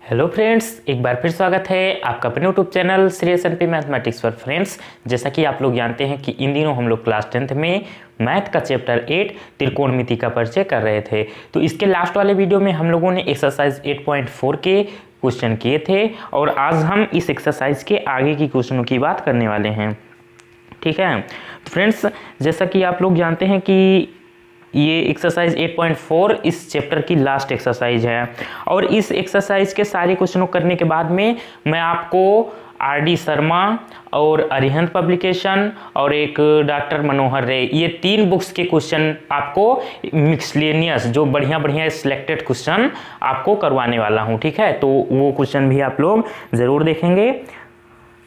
Hello friends, एक बार फिर स्वागत है आपका अपने यूट्यूब चैनल श्री एस.एन.पी मैथमेटिक्स पर। फ्रेंड्स, जैसा कि आप लोग जानते हैं कि इन दिनों हम लोग क्लास 10th में मैथ का चैप्टर 8 त्रिकोणमिति का परिचय कर रहे थे। तो इसके लास्ट वाले वीडियो में हम लोगों ने एक्सरसाइज 8.4 के क्वेश्चन किए थे और आज हम इस एक्सरसाइज के आगे की क्वेश्चनों की बात करने वाले हैं। ठीक है फ्रेंड्स, जैसा कि आप लोग जानते हैं कि ये एक्सरसाइज 8.4 इस चैप्टर की लास्ट एक्सरसाइज है और इस एक्सरसाइज के सारे क्वेश्चनों करने के बाद में मैं आपको आर.डी. शर्मा और अरिहंत पब्लिकेशन और एक डॉक्टर मनोहर रे, ये 3 बुक्स के क्वेश्चन आपको मिक्सलेनियस जो बढ़िया सिलेक्टेड क्वेश्चन आपको करवाने वाला हूँ। ठीक है, तो वो क्वेश्चन भी आप लोग ज़रूर देखेंगे,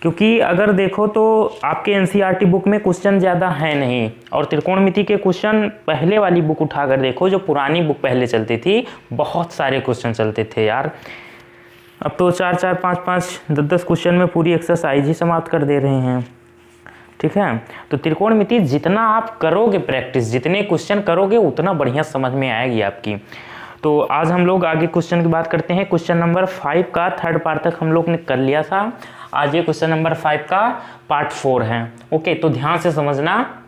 क्योंकि अगर देखो तो आपके एनसीईआरटी बुक में क्वेश्चन ज़्यादा है नहीं और त्रिकोणमिति के क्वेश्चन पहले वाली बुक उठाकर देखो, जो पुरानी बुक पहले चलती थी, बहुत सारे क्वेश्चन चलते थे यार। अब तो 4-4, 5-5, 10-10 क्वेश्चन में पूरी एक्सरसाइज ही समाप्त कर दे रहे हैं। ठीक है, तो त्रिकोणमिति जितना आप करोगे प्रैक्टिस, जितने क्वेश्चन करोगे उतना बढ़िया समझ में आएगी आपकी। तो आज हम लोग आगे क्वेश्चन की बात करते हैं। क्वेश्चन नंबर 5 का थर्ड पार्ट तक हम लोग ने कर लिया था। आज ये क्वेश्चन नंबर 5 का पार्ट 4 है। ओके, तो ध्यान से समझना।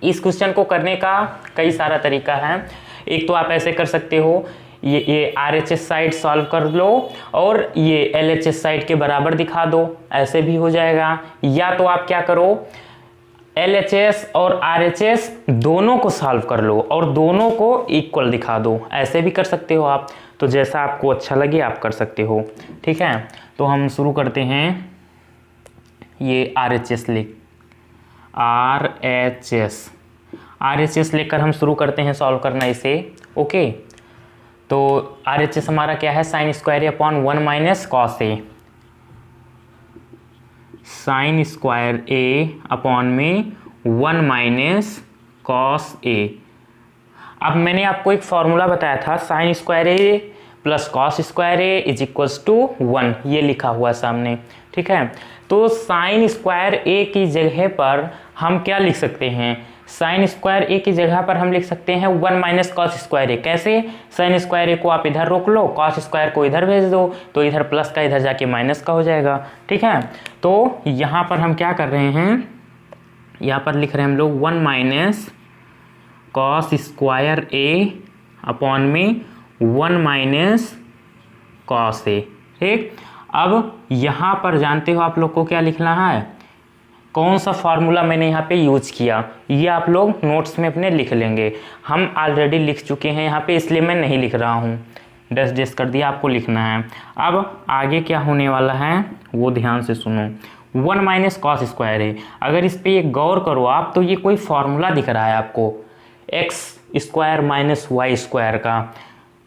इस क्वेश्चन को करने का कई सारा तरीका है। एक तो आप ऐसे कर सकते हो, ये RHS साइड सॉल्व कर लो और ये LHS साइड के बराबर दिखा दो, ऐसे भी हो जाएगा। या तो आप क्या करो, LHS और RHS दोनों को सॉल्व कर लो और दोनों को इक्वल दिखा दो, ऐसे भी कर सकते हो आप। तो जैसा आपको अच्छा लगे आप कर सकते हो। ठीक है, तो हम शुरू करते हैं। ये RHS लेकर हम शुरू करते हैं सॉल्व करना इसे। ओके, तो RHS हमारा क्या है, sine square upon 1 minus cos A, sine square A upon में 1 माइनस कॉस ए। अब मैंने आपको एक फॉर्मूला बताया था, sine square A plus cos square A is equals to 1, ये लिखा हुआ सामने। ठीक है, तो साइन स्क्वायर ए की जगह पर हम क्या लिख सकते हैं, साइन स्क्वायर ए की जगह पर हम लिख सकते हैं 1 माइनस कॉस स्क्वायर ए। कैसे, साइन स्क्वायर ए को आप इधर रोक लो, कॉस स्क्वायर को इधर भेज दो, तो इधर प्लस का इधर जाके माइनस का हो जाएगा। ठीक है, तो यहाँ पर हम क्या कर रहे हैं, यहाँ पर लिख रहे हैं हम लोग 1 minus cos square A upon में 1 माइनस कॉस ए। ठीक, अब यहाँ पर जानते हो आप लोग को क्या लिखना है, कौन सा फार्मूला मैंने यहाँ पे यूज किया, ये आप लोग नोट्स में अपने लिख लेंगे। हम ऑलरेडी लिख चुके हैं यहाँ पे, इसलिए मैं नहीं लिख रहा हूँ, डैश कर दिया, आपको लिखना है। अब आगे क्या होने वाला है वो ध्यान से सुनो। 1 माइनस कॉस स्क्वायर है, अगर इस पर एक गौर करो आप तो ये कोई फार्मूला दिख रहा है आपको, X square minus Y square का।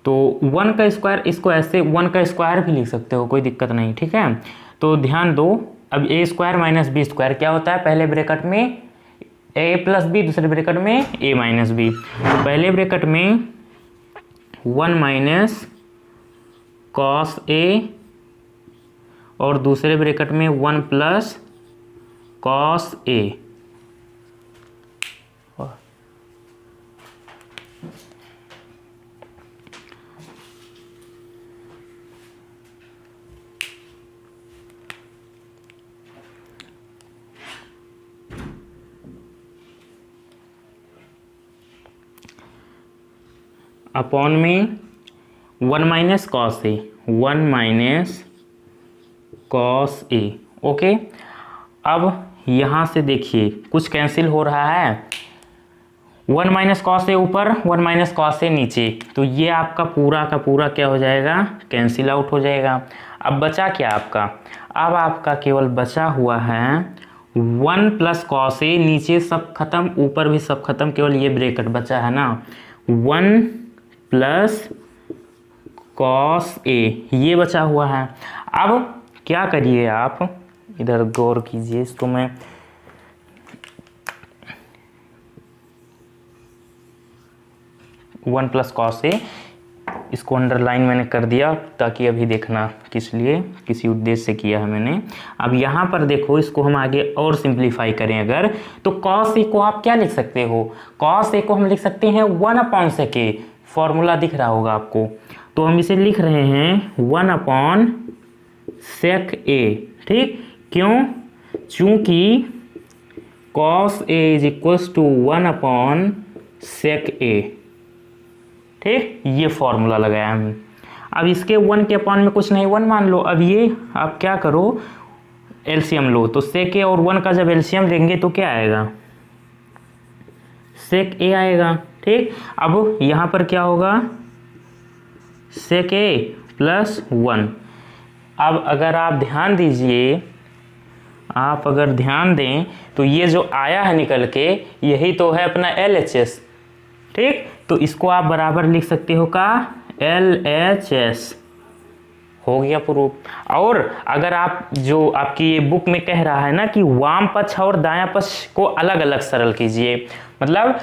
तो 1 का स्क्वायर, इसको ऐसे 1 का स्क्वायर भी लिख सकते हो, कोई दिक्कत नहीं। ठीक है, तो ध्यान दो। अब ए स्क्वायर माइनस बी स्क्वायर क्या होता है, पहले ब्रैकेट में ए प्लस बी, दूसरे ब्रैकेट में ए माइनस बी। तो पहले ब्रैकेट में 1 माइनस कॉस ए और दूसरे ब्रैकेट में 1 प्लस कॉस ए। अपॉन में 1 माइनस कॉस ए, 1 माइनस कॉस ए। ओके, अब यहाँ से देखिए कुछ कैंसिल हो रहा है, 1 माइनस कॉस ए ऊपर, 1 माइनस कॉस ए नीचे, तो ये आपका पूरा का पूरा क्या हो जाएगा, कैंसिल आउट हो जाएगा। अब बचा क्या आपका, अब आपका केवल बचा हुआ है 1 प्लस कॉस ए, नीचे सब खत्म, ऊपर भी सब खत्म, केवल ये ब्रैकेट बचा है ना, 1 प्लस कॉस ए, ये बचा हुआ है। अब क्या करिए आप, इधर गौर कीजिए, इसको मैं वन प्लस कॉस ए, इसको अंडरलाइन मैंने कर दिया ताकि अभी देखना किस लिए, किसी उद्देश्य से किया है मैंने। अब यहाँ पर देखो, इसको हम आगे और सिंप्लीफाई करें अगर, तो कॉस ए को आप क्या लिख सकते हो, कॉस ए को हम लिख सकते हैं 1 अपॉन सेक ए, फॉर्मूला दिख रहा होगा आपको, तो हम इसे लिख रहे हैं 1/sec_a, ठीक। क्यों? चूंकि cos a is equals to 1/sec_a, ठीक। ये फॉर्मूला लगाया हमने। अब इसके 1 के अपॉन में कुछ नहीं, 1 मान लो। अब ये आप क्या करो, एलसीएम लो, तो sec a और 1 का जब एलसीएम लेंगे तो क्या आएगा, sec a आएगा, ठीक। अब यहाँ पर क्या होगा, sec a प्लस 1। अब अगर आप ध्यान दीजिए, आप अगर ध्यान दें तो ये जो आया है निकल के, यही तो है अपना LHS, ठीक। तो इसको आप बराबर लिख सकते हो का LHS, हो गया प्रूफ। और अगर आप जो आपकी ये बुक में कह रहा है ना कि वाम पक्ष और दायां पक्ष को अलग अलग सरल कीजिए, मतलब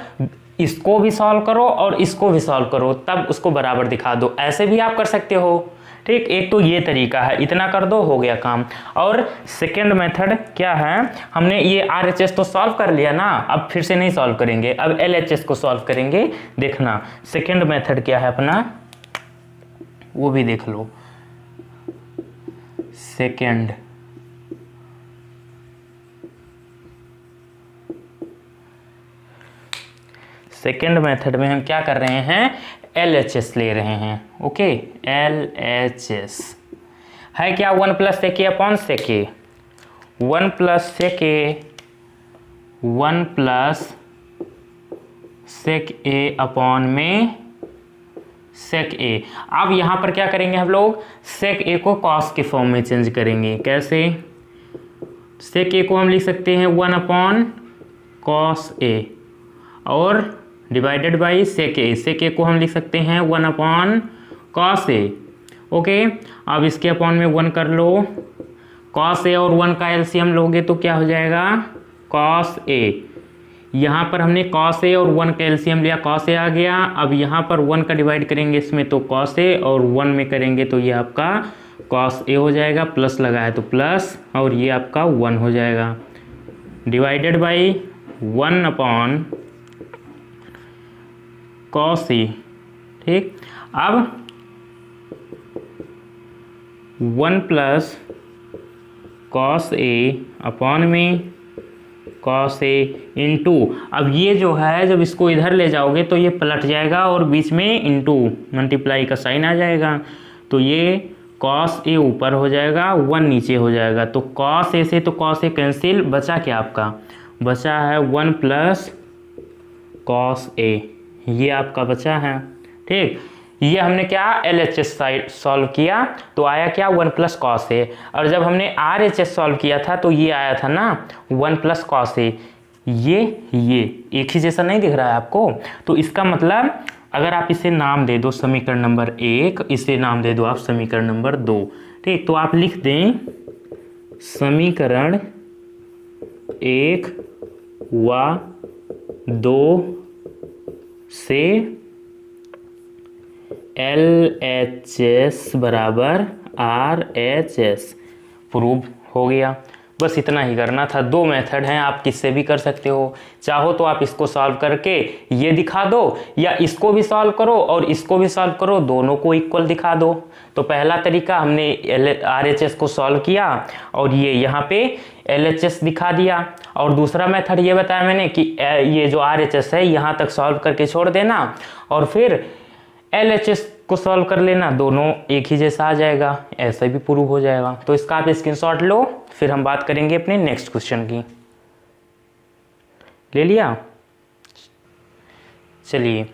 इसको भी सॉल्व करो और इसको भी सॉल्व करो, तब उसको बराबर दिखा दो, ऐसे भी आप कर सकते हो, ठीक। एक तो ये तरीका है, इतना कर दो, हो गया काम। और सेकेंड मेथड क्या है, हमने ये RHS तो सॉल्व कर लिया ना, अब फिर से नहीं सॉल्व करेंगे, अब LHS को सॉल्व करेंगे। देखना सेकेंड मेथड क्या है अपना, वो भी देख लो। सेकेंड मेथड में हम क्या कर रहे हैं, LHS ले रहे हैं, ओके। LHS है क्या, 1/sec_a upon sec_a, 1/sec_a, 1/sec_a upon में sec_a। अब यहाँ पर क्या करेंगे हम लोग, sec_a को cos के फॉर्म में चेंज करेंगे। कैसे, sec_a को हम लिख सकते हैं 1/cos a और डिवाइडेड बाई sec_a को हम लिख सकते हैं 1/cos a, ओके। अब इसके अपॉन में 1 कर लो, cos a और 1 का एलसीएम लोगे तो क्या हो जाएगा, cos a। यहाँ पर हमने cos a और 1 का एलसीएम लिया, cos a आ गया। अब यहाँ पर 1 का डिवाइड करेंगे इसमें तो cos a, और 1 में करेंगे तो ये आपका cos a हो जाएगा, प्लस लगा है तो प्लस, और ये आपका 1 हो जाएगा, डिवाइडेड बाई 1/cos a, ठीक। अब 1/cos a अपॉन में cos a इंटू, अब ये जो है जब इसको इधर ले जाओगे तो ये पलट जाएगा और बीच में इंटू मल्टीप्लाई का साइन आ जाएगा, तो ये cos a ऊपर हो जाएगा, 1 नीचे हो जाएगा। तो cos a से तो cos a कैंसिल, बचा क्या आपका, बचा है 1/cos a, ये आपका बचा है, ठीक। ये हमने क्या LHS साइड सॉल्व किया तो आया क्या 1/cos a, और जब हमने RHS सॉल्व किया था तो ये आया था ना 1/cos a। ये एक ही जैसा नहीं दिख रहा है आपको, तो इसका मतलब अगर आप इसे नाम दे दो समीकरण नंबर 1, इसे नाम दे दो आप समीकरण नंबर 2, ठीक। तो आप लिख दें समीकरण 1 व 2 से LHS बराबर RHS, प्रूव हो गया। बस इतना ही करना था। 2 मेथड हैं, आप किससे भी कर सकते हो, चाहो तो आप इसको सॉल्व करके ये दिखा दो, या इसको भी सॉल्व करो और इसको भी सॉल्व करो, दोनों को इक्वल दिखा दो। तो पहला तरीका हमने RHS को सॉल्व किया और ये यहाँ पे LHS दिखा दिया, और दूसरा मेथड ये बताया मैंने कि ये जो RHS है यहाँ तक सॉल्व करके छोड़ देना और फिर LHS को सॉल्व कर लेना, दोनों एक ही जैसा आ जाएगा, ऐसा भी प्रूव हो जाएगा। तो इसका आप स्क्रीनशॉट लो, फिर हम बात करेंगे अपने नेक्स्ट क्वेश्चन की। ले लिया, चलिए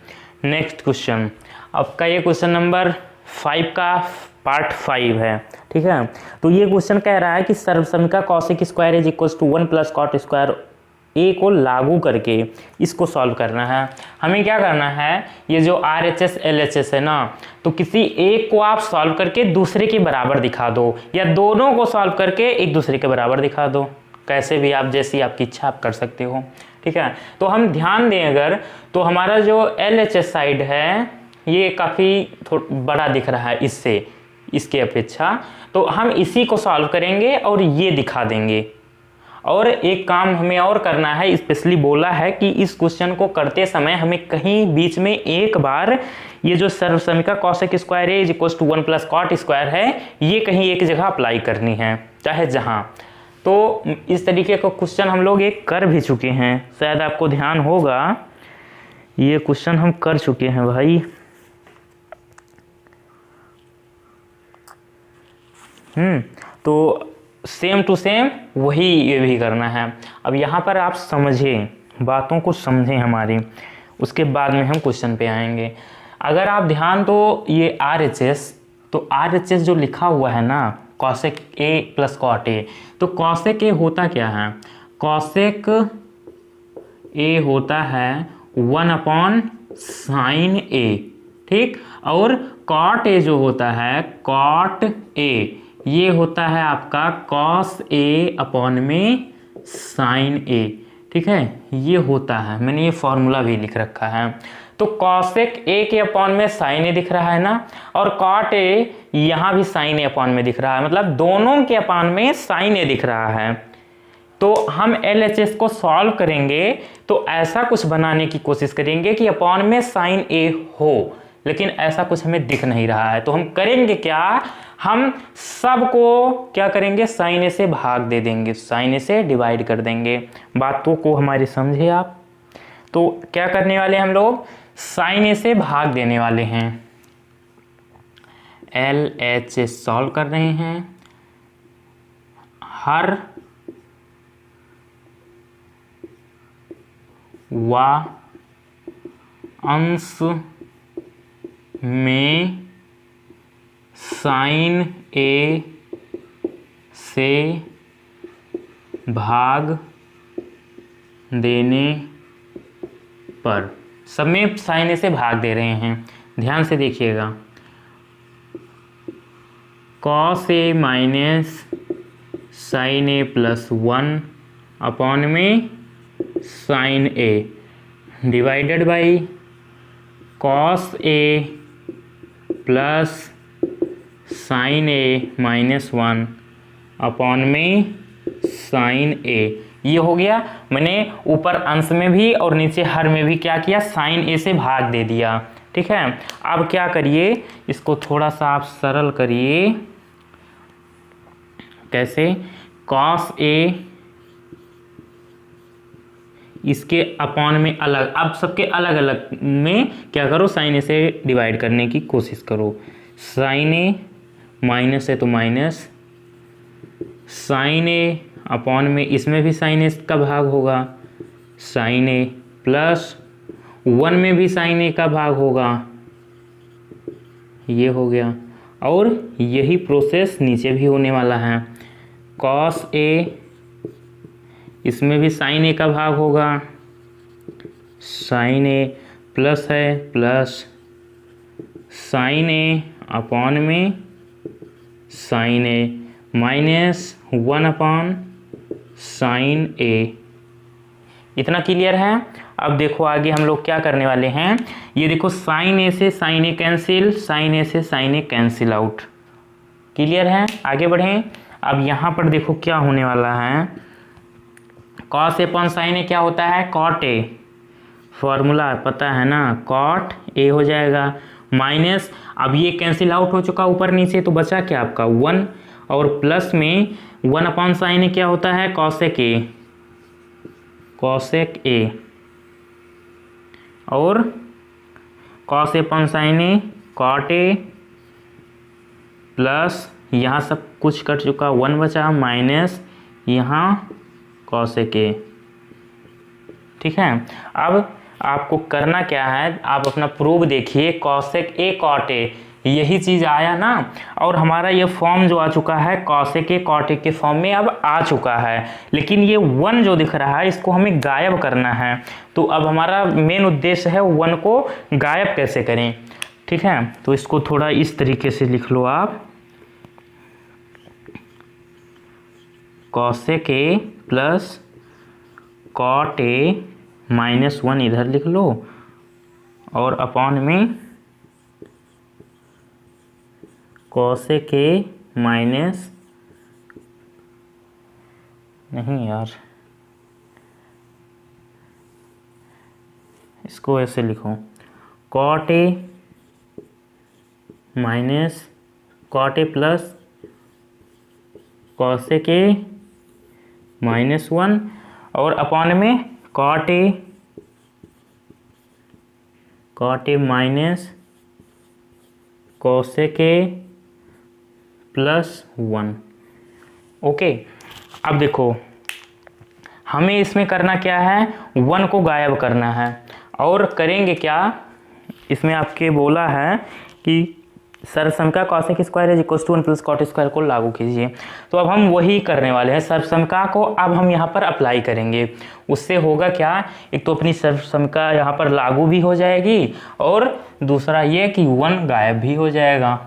नेक्स्ट क्वेश्चन। आपका ये क्वेश्चन नंबर 5 का पार्ट 5 है, ठीक है। तो ये क्वेश्चन कह रहा है कि सर्वसमीका cosec square is equal to 1+cot square A को लागू करके इसको सॉल्व करना है। हमें क्या करना है, ये जो RHS LHS है ना, तो किसी एक को आप सॉल्व करके दूसरे के बराबर दिखा दो, या दोनों को सॉल्व करके एक दूसरे के बराबर दिखा दो, कैसे भी आप जैसी आपकी इच्छा आप कर सकते हो, ठीक है। तो हम ध्यान दें अगर, तो हमारा जो LHS साइड है ये काफ़ी बड़ा दिख रहा है इसके अपेक्षा, तो हम इसी को सॉल्व करेंगे और ये दिखा देंगे। और एक काम हमें और करना है, स्पेशली बोला है कि इस क्वेश्चन को करते समय हमें कहीं बीच में एक बार ये जो सर्वसमीका cosec square A is equal to 1 plus cot square है, ये कहीं एक जगह अप्लाई करनी है, चाहे जहां। तो इस तरीके का क्वेश्चन हम लोग एक कर भी चुके हैं, शायद आपको ध्यान होगा, ये क्वेश्चन हम कर चुके हैं भाई। तो सेम टू सेम वही ये भी करना है। अब यहाँ पर आप समझें, बातों को समझें हमारी, उसके बाद में हम क्वेश्चन पे आएंगे। अगर आप ध्यान दो, ये RHS, तो RHS जो लिखा हुआ है ना, cosec A plus cot A, तो कॉसेक ए होता क्या है? कॉसेक ए होता है 1 अपॉन साइन ए, ठीक। और कॉट ए जो होता है, कॉट ए, ये होता है आपका कॉस ए अपॉन में साइन ए, ठीक है, ये होता है। मैंने ये फॉर्मूला भी लिख रखा है। तो कॉसेक ए के अपॉन में साइन ए दिख रहा है ना, और कॉट ए यहाँ भी साइन ए अपॉन में दिख रहा है, मतलब दोनों के अपॉन में साइन ए दिख रहा है। तो हम LHS को सॉल्व करेंगे तो ऐसा कुछ बनाने की कोशिश करेंगे कि अपॉन में साइन ए हो, लेकिन ऐसा कुछ हमें दिख नहीं रहा है। तो हम करेंगे क्या, हम सबको क्या करेंगे, साइन ए से भाग दे देंगे, साइन ए से डिवाइड कर देंगे। बातों को हमारी समझे आप। तो क्या करने वाले हम लोग, साइन ए से भाग देने वाले हैं। LHS सॉल्व कर रहे हैं। हर व अंश में साइन ए से भाग देने पर, सब में साइन ए से भाग दे रहे हैं, ध्यान से देखिएगा। Cos A minus sine A plus 1 upon में sine A divided by cos A plus sine A minus 1 upon में साइन ए। ये हो गया। मैंने ऊपर अंश में भी और नीचे हर में भी क्या किया, साइन ए से भाग दे दिया, ठीक है। अब क्या करिए, इसको थोड़ा सा आप सरल करिए। कैसे, कॉस ए इसके अपॉन में अलग, अब सबके अलग अलग में क्या करो, साइन ए से डिवाइड करने की कोशिश करो। साइन ए माइनस है तो माइनस, साइन ए अपॉन में इसमें भी साइन ए का भाग होगा, साइन ए प्लस 1 में भी साइन ए का भाग होगा, ये हो गया। और यही प्रोसेस नीचे भी होने वाला है। कॉस ए, इसमें भी साइन ए का भाग होगा, साइन ए प्लस है प्लस साइन ए अपॉन में sine A minus 1 upon sine ए। इतना क्लियर है। अब देखो आगे हम लोग क्या करने वाले हैं। ये देखो, साइन ए से साइन ए कैंसिल, साइन ए से साइन ए कैंसिल आउट। क्लियर है, आगे बढ़ें। अब यहाँ पर देखो क्या होने वाला है। कॉस ए अपॉन साइन ए क्या होता है, कॉट ए, फॉर्मूला पता है ना, कॉट ए हो जाएगा माइनस, अब ये कैंसिल आउट हो चुका ऊपर नीचे, तो बचा क्या आपका 1, और प्लस में 1 अपॉन साइन ए क्या होता है, कॉसेक ए, कॉसेक ए, और cos A upon sine A cot A, plus यहाँ सब कुछ कट चुका, 1 बचा, माइनस यहाँ कॉसेक ए, ठीक है। अब आपको करना क्या है, आप अपना प्रूफ देखिए, कॉसेक ए कॉट ए, यही चीज़ आया ना, और हमारा ये फॉर्म जो आ चुका है कॉसेक ए कॉट ए के फॉर्म में अब आ चुका है, लेकिन ये 1 जो दिख रहा है इसको हमें गायब करना है। तो अब हमारा मेन उद्देश्य है 1 को गायब कैसे करें, ठीक है। तो इसको थोड़ा इस तरीके से लिख लो आप, cosec A plus cot A minus 1 इधर लिख लो, और अपॉन में कॉसेक ए माइनस, नहीं यार इसको ऐसे लिखो, cot A minus cot A plus cosec A -1 और अपॉन में cot A minus cosec A +1। Okay, अब देखो हमें इसमें करना क्या है, 1 को गायब करना है। और करेंगे क्या, इसमें आपके बोला है कि सर्वसमका cosec square is equal to 1 + cot square को लागू कीजिए। तो अब हम वही करने वाले हैं, सर्वसमका को अब हम यहाँ पर अप्लाई करेंगे। उससे होगा क्या, एक तो अपनी सर्वसमका यहाँ पर लागू भी हो जाएगी और दूसरा ये कि 1 गायब भी हो जाएगा।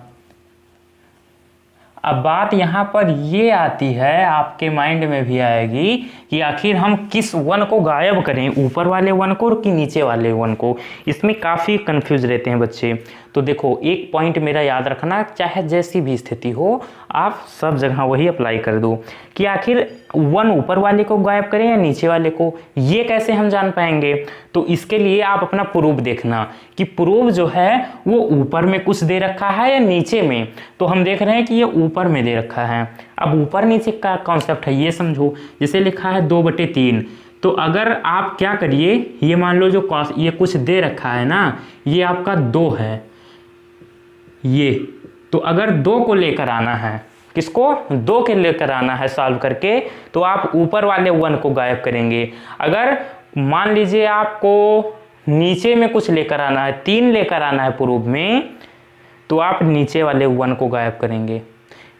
अब बात यहाँ पर ये आती है, आपके माइंड में भी आएगी कि आखिर हम किस 1 को गायब करें, ऊपर वाले 1 को कि नीचे वाले 1 को। इसमें काफ़ी कंफ्यूज रहते हैं बच्चे। तो देखो एक पॉइंट मेरा याद रखना, चाहे जैसी भी स्थिति हो आप सब जगह वही अप्लाई कर दो कि आखिर 1 ऊपर वाले को गायब करें या नीचे वाले को। ये कैसे हम जान पाएंगे, तो इसके लिए आप अपना प्रूफ देखना कि प्रूफ जो है वो ऊपर में कुछ दे रखा है या नीचे में। तो हम देख रहे हैं कि ये ऊपर में दे रखा है। अब ऊपर नीचे का कॉन्सेप्ट है, ये समझो। जैसे लिखा है 2/3, तो अगर आप क्या करिए, ये मान लो जो ये कुछ दे रखा है ना, ये आपका 2 है ये। तो अगर 2 को लेकर आना है, किसको, 2 के लेकर आना है सॉल्व करके, तो आप ऊपर वाले 1 को गायब करेंगे। अगर मान लीजिए आपको नीचे में कुछ लेकर आना है, 3 लेकर आना है प्रूफ में, तो आप नीचे वाले 1 को गायब करेंगे।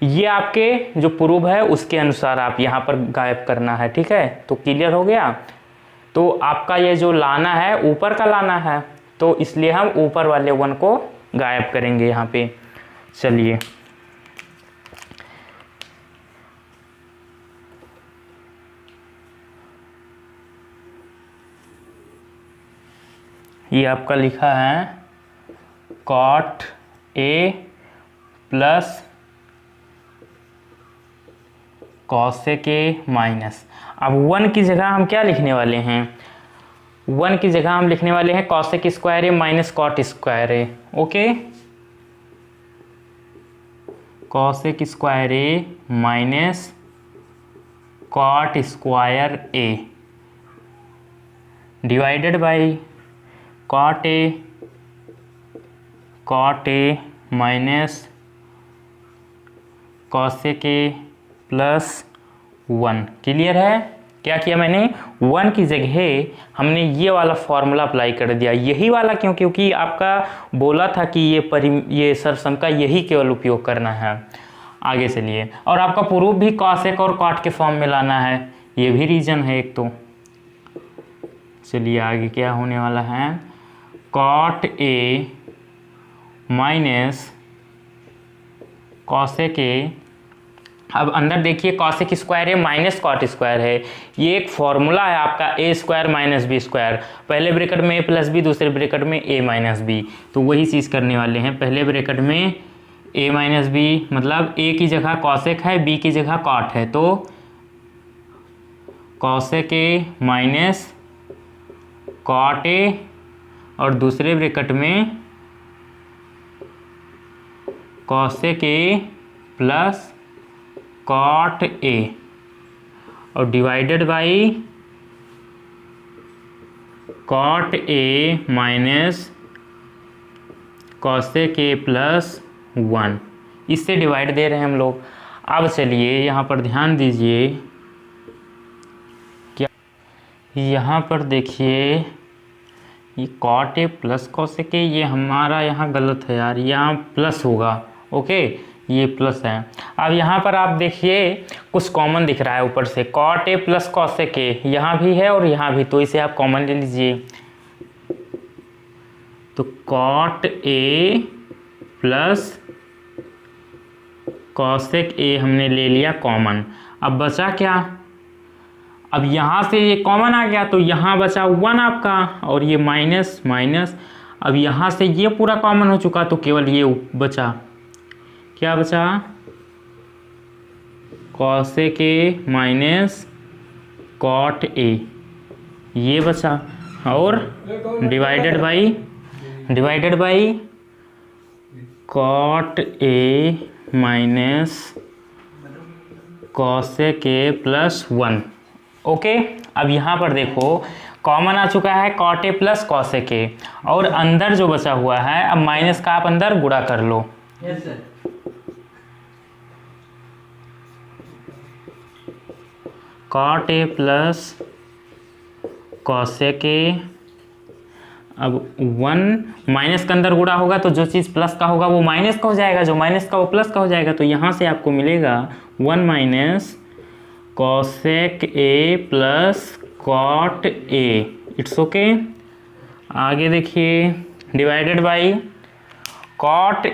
ये आपके जो प्रूफ है उसके अनुसार आप यहाँ पर गायब करना है, ठीक है। तो क्लियर हो गया। तो आपका ये जो लाना है ऊपर का लाना है, तो इसलिए हम ऊपर वाले 1 को गायब करेंगे यहाँ पे। चलिए ये आपका लिखा है cot A plus cosec A minus. अब 1 की जगह हम क्या लिखने वाले हैं, 1 की जगह हम लिखने वाले हैं cosec square A minus cot square A. Okay, cosec square A minus cot square A divided by cot A minus cosec A +1। Clear है। क्या किया मैंने, 1 की जगह हमने ये वाला फॉर्मूला अप्लाई कर दिया, यही वाला। क्यों, क्योंकि आपका बोला था कि ये सर्वसमका यही केवल उपयोग करना है। आगे चलिए, और आपका प्रूफ भी कॉसेक और कॉट के फॉर्म में लाना है, ये भी रीजन है एक। तो चलिए आगे क्या होने वाला है, cot A minus cosec A. अब अंदर देखिए कॉसेक स्क्वायर है माइनस कॉट स्क्वायर है, ये एक फॉर्मूला है आपका a² - b²। पहले ब्रैकेट में a + b, दूसरे ब्रैकेट में a - b। तो वही चीज़ करने वाले हैं, पहले ब्रैकेट में a - b, मतलब a की जगह कॉसेक है, b की जगह कॉट है, तो cosec A minus cot A, और दूसरे ब्रैकेट में cosec A plus cot A, और divided by cot A minus cosec A +1। इससे डिवाइड दे रहे हैं हम लोग। अब चलिए यहाँ पर ध्यान दीजिए, क्या यहाँ पर देखिए ये cot A plus cosec A, ये हमारा यहाँ गलत है यार, यहाँ प्लस होगा। ओके, ये प्लस है। अब यहाँ पर आप देखिए कुछ कॉमन दिख रहा है ऊपर से, cot A plus cosec A यहाँ भी है और यहाँ भी, तो इसे आप कॉमन ले लीजिए। तो cot A plus cosec A हमने ले लिया कॉमन। अब बचा क्या, अब यहाँ से ये कॉमन आ गया, तो यहाँ बचा 1 आपका, और ये माइनस माइनस। अब यहाँ से ये पूरा कॉमन हो चुका, तो केवल ये बचा, क्या बचा, cosec A minus cot A, ये बचा, और divided by cot A minus cosec A plus 1। Okay, अब यहाँ पर देखो कॉमन आ चुका है cot A plus cosec A, और अंदर जो बचा हुआ है अब माइनस का आप अंदर गुणा कर लो। Yes sir. Cot A plus cosec A, अब 1 माइनस के अंदर गुणा होगा तो जो चीज़ प्लस का होगा वो माइनस का हो जाएगा, जो माइनस का वो प्लस का हो जाएगा। तो यहाँ से आपको मिलेगा 1 minus cosec A plus cot A. It's okay. आगे देखिए, divided by cot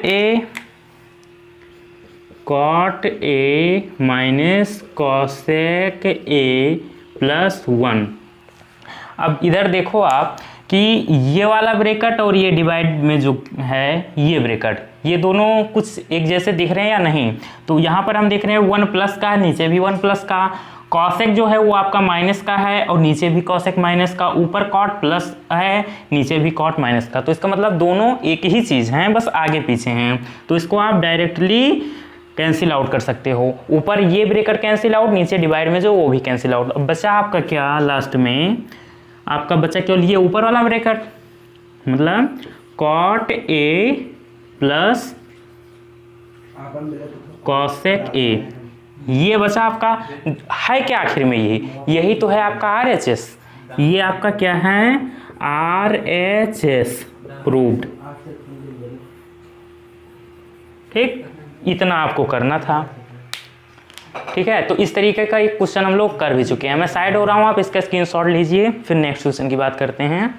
A minus cosec A plus 1। अब इधर देखो आप कि ये वाला ब्रैकेट और ये डिवाइड में जो है ये ब्रैकेट, ये दोनों कुछ एक जैसे दिख रहे हैं या नहीं? तो यहाँ पर हम देख रहे हैं 1 प्लस का है, नीचे भी 1 प्लस का। कॉसेक जो है वो आपका माइनस का है और नीचे भी कॉसेक माइनस का, ऊपर कॉट प्लस है, नीचे भी कॉट माइनस का। तो इसका मतलब दोनों एक ही चीज़ हैं, बस आगे पीछे हैं। तो इसको आप डायरेक्टली कैंसिल आउट कर सकते हो। ऊपर ये ब्रैकेट कैंसिल आउट, नीचे डिवाइड में जो वो भी कैंसिल आउट। अब बचा आपका क्या लास्ट में? आपका बचा केवल ये ऊपर वाला ब्रैकेट, मतलब cot A plus cosec A. ये बचा आपका, है क्या आखिर में? यही तो है आपका RHS। ये आपका क्या है? RHS proved. ठीक, इतना आपको करना था। ठीक है, तो इस तरीके का एक क्वेश्चन हम लोग कर भी चुके हैं। मैं साइड हो रहा हूँ, आप इसका स्क्रीनशॉट लीजिए, फिर नेक्स्ट क्वेश्चन की बात करते हैं।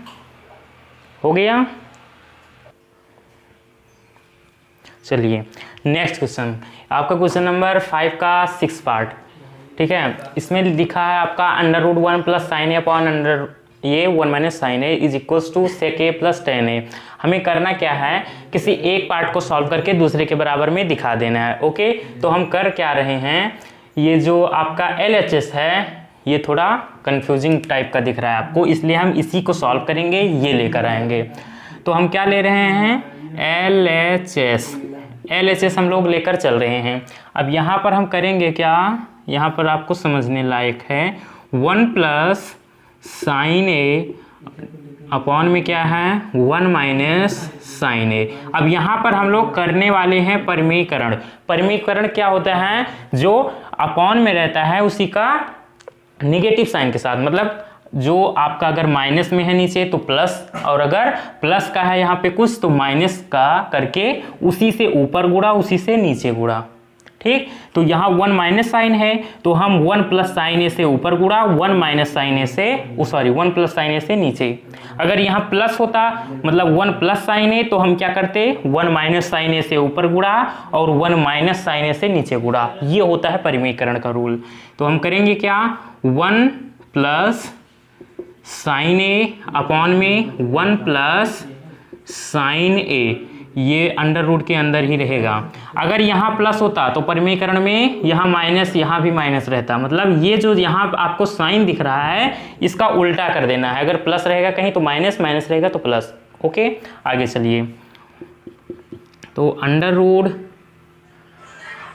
हो गया? चलिए नेक्स्ट क्वेश्चन, आपका क्वेश्चन नंबर 5 का 6 पार्ट। ठीक है, इसमें लिखा है आपका √1 plus sine A upon under ये 1 minus sine A is equals to sec A plus tan A. हमें करना क्या है? किसी एक पार्ट को सॉल्व करके दूसरे के बराबर में दिखा देना है। ओके, तो हम कर क्या रहे हैं? ये जो आपका LHS है ये थोड़ा कंफ्यूजिंग टाइप का दिख रहा है आपको, इसलिए हम इसी को सॉल्व करेंगे, ये लेकर आएंगे। तो हम क्या ले रहे हैं? LHS हम लोग लेकर चल रहे हैं। अब यहाँ पर हम करेंगे क्या? यहाँ पर आपको समझने लायक है, 1 प्लस साइन ए अपॉन में क्या है? 1 माइनस साइन ए। अब यहाँ पर हम लोग करने वाले हैं परिमेयीकरण। परिमेयीकरण क्या होता है? जो अपॉन में रहता है उसी का निगेटिव साइन के साथ, मतलब जो आपका अगर माइनस में है नीचे तो प्लस, और अगर प्लस का है यहाँ पे कुछ तो माइनस का करके उसी से ऊपर गुणा, उसी से नीचे गुणा। ठीक, तो यहाँ 1 माइनस साइन है तो हम 1 प्लस साइन ए से ऊपर गुणा, 1 माइनस साइन ए से 1 प्लस साइन ए से नीचे। अगर यहाँ प्लस होता मतलब 1 प्लस साइन ए तो हम क्या करते? 1 माइनस साइन ए से ऊपर गुणा और 1 माइनस साइन ए से नीचे गुणा। ये होता है परिमेयीकरण का रूल। तो हम करेंगे क्या? 1 प्लस साइन ए अपॉन में 1 प्लस साइन ए, ये अंडर रूट के अंदर ही रहेगा। अगर यहाँ प्लस होता तो परिमेयीकरण में यहाँ माइनस, यहाँ भी माइनस रहता, मतलब ये जो यहाँ आपको साइन दिख रहा है इसका उल्टा कर देना है। अगर प्लस रहेगा कहीं तो माइनस, माइनस रहेगा तो प्लस। ओके, आगे चलिए। तो अंडर रूट,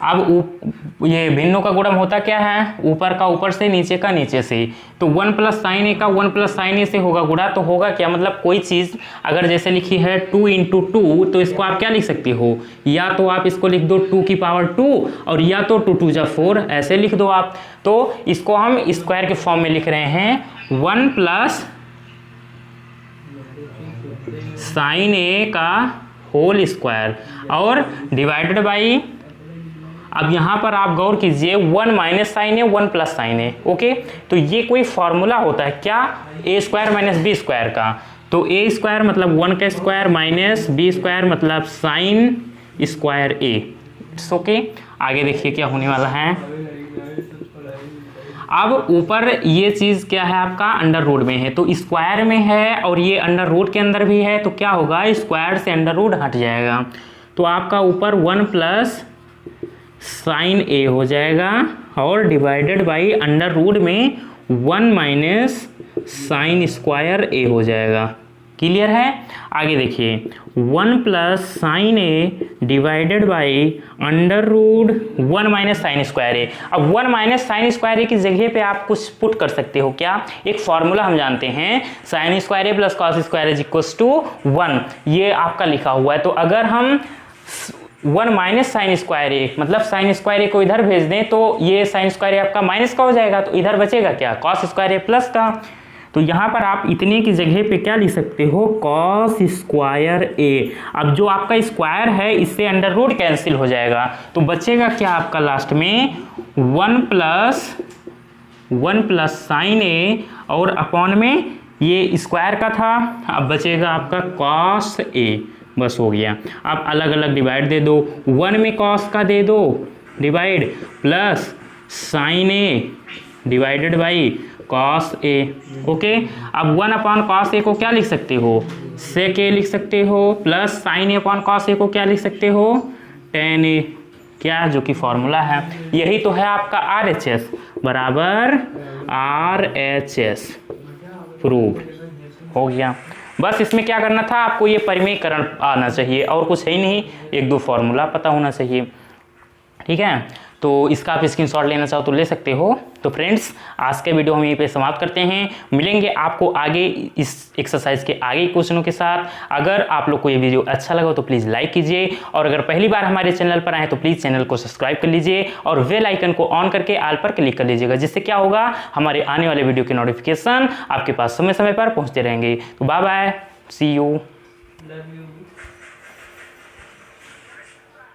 अब ये भिन्नों का गुणम होता क्या है? ऊपर का ऊपर से, नीचे का नीचे से। तो 1 प्लस साइन ए का 1 प्लस साइन ए से होगा गुणा, तो होगा क्या? मतलब कोई चीज़ अगर जैसे लिखी है 2 इंटू 2 तो इसको आप क्या लिख सकते हो? या तो आप इसको लिख दो 2 की पावर 2 और या तो 2 2 जा 4 ऐसे लिख दो आप। तो इसको हम स्क्वायर के फॉर्म में लिख रहे हैं 1 प्लस साइन ए का होल स्क्वायर और डिवाइडेड बाई, अब यहाँ पर आप गौर कीजिए 1 माइनस साइन है 1 प्लस साइन है। ओके, तो ये कोई फॉर्मूला होता है क्या? ए स्क्वायर माइनस बी स्क्वायर का। तो ए स्क्वायर मतलब 1 का स्क्वायर माइनस बी स्क्वायर मतलब sign square A. It's okay. आगे देखिए क्या होने वाला है। अब ऊपर ये चीज़ क्या है आपका? अंडर रूट में है, तो स्क्वायर में है और ये अंडर रूट के अंदर भी है, तो क्या होगा? स्क्वायर से अंडर रूट हट जाएगा। तो आपका ऊपर 1 प्लस साइन ए हो जाएगा और डिवाइडेड बाई अंडर रूट में 1 माइनस साइन स्क्वायर ए हो जाएगा। क्लियर है। आगे देखिए 1 plus sine A divided by under root 1 minus sine square A. अब 1 माइनस साइन स्क्वायर ए की जगह पे आप कुछ पुट कर सकते हो क्या, एक फॉर्मूला हम जानते हैं sine square A plus cos square is equals to 1, ये आपका लिखा हुआ है। तो अगर हम 1 माइनस साइन स्क्वायर ए मतलब साइन स्क्वायर ए को इधर भेज दें तो ये साइन स्क्वायर ए आपका माइनस का हो जाएगा, तो इधर बचेगा क्या, कॉस स्क्वायर ए प्लस का। तो यहाँ पर आप इतने की जगह पे क्या लिख सकते हो, कॉस स्क्वायर ए। अब जो आपका स्क्वायर है इससे अंडर रूट कैंसिल हो जाएगा, तो बचेगा क्या आपका लास्ट में 1 प्लस साइन ए और अपॉन में ये स्क्वायर का था, अब बचेगा आपका कॉस ए, बस हो गया। आप अलग अलग डिवाइड दे दो, 1 में कॉस का दे दो divide plus sine A divided by cos A. Okay, अब 1 अपॉन कॉस ए को क्या लिख सकते हो, सेक ए लिख सकते हो, plus sine A upon cos A को क्या लिख सकते हो, टेन ए, क्या जो कि फॉर्मूला है। यही तो है आपका RHS बराबर RHS, प्रूव्ड हो गया। बस इसमें क्या करना था आपको, ये परिमेयकरण आना चाहिए और कुछ है ही नहीं, 1-2 फॉर्मूला पता होना चाहिए, ठीक है। तो इसका आप स्क्रीनशॉट लेना चाहो तो ले सकते हो। तो फ्रेंड्स आज के वीडियो हम यहीं पे समाप्त करते हैं, मिलेंगे आपको आगे इस एक्सरसाइज के आगे क्वेश्चनों के साथ। अगर आप लोग को ये वीडियो अच्छा लगा तो प्लीज़ लाइक कीजिए, और अगर पहली बार हमारे चैनल पर आए तो प्लीज़ चैनल को सब्सक्राइब कर लीजिए और बेल आइकन को ऑन करके ऑल पर क्लिक कर लीजिएगा, जिससे क्या होगा हमारे आने वाले वीडियो के नोटिफिकेशन आपके पास समय समय पर पहुँचते रहेंगे। तो बाय बाय, सी यू।